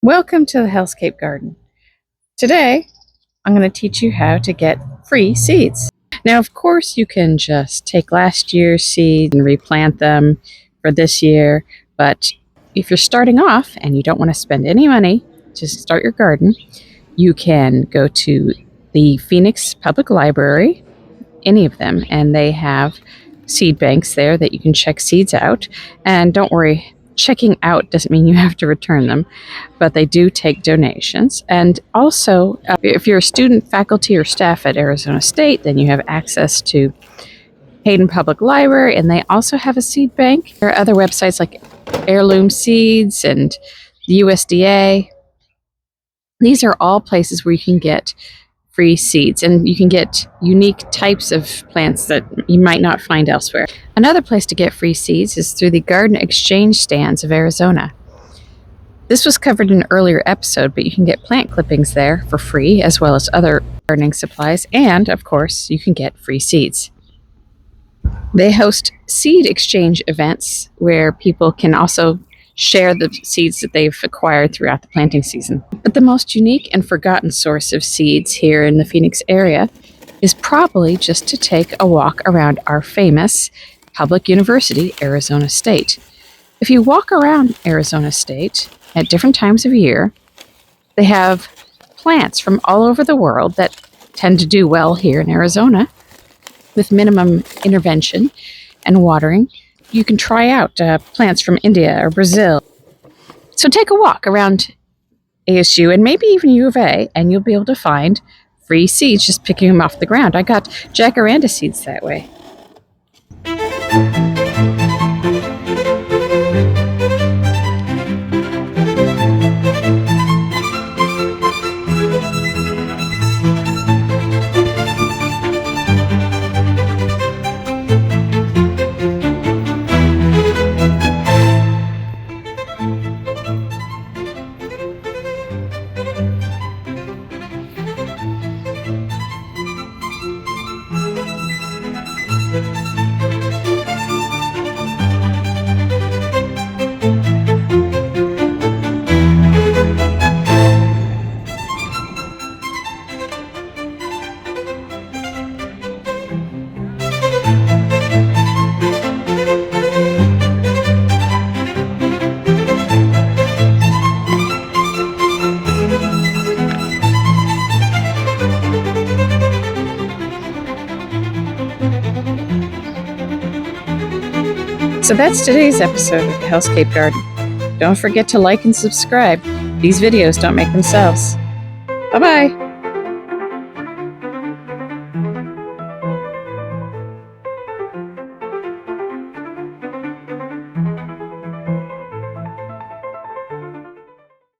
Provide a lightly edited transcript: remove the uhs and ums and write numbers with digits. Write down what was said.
Welcome to the Hellscape Garden. Today, I'm going to teach you how to get free seeds. Now, of course, you can just take last year's seeds and replant them for this year, but if you're starting off and you don't want to spend any money to start your garden, you can go to the Phoenix Public Library, any of them, and they have seed banks there that you can check seeds out. And don't worry, checking out doesn't mean you have to return them, but they do take donations. And also, if you're a student, faculty, or staff at Arizona State, then you have access to Hayden Public Library, and they also have a seed bank. There are other websites like Heirloom Seeds and the USDA. These are all places where you can get free seeds, and you can get unique types of plants that you might not find elsewhere. Another place to get free seeds is through the Garden Exchange Stands of Arizona. This was covered in an earlier episode, but you can get plant clippings there for free, as well as other gardening supplies, and of course, you can get free seeds. They host seed exchange events where people can also share the seeds that they've acquired throughout the planting season. But the most unique and forgotten source of seeds here in the Phoenix area is probably just to take a walk around our famous public university, Arizona State. If you walk around Arizona State at different times of year, they have plants from all over the world that tend to do well here in Arizona with minimum intervention and watering. You can try out plants from India or Brazil. So take a walk around ASU and maybe even U of A, and you'll be able to find free seeds just picking them off the ground. I got jacaranda seeds that way. So that's today's episode of the Hellscape Garden. Don't forget to like and subscribe. These videos don't make themselves. Bye-bye.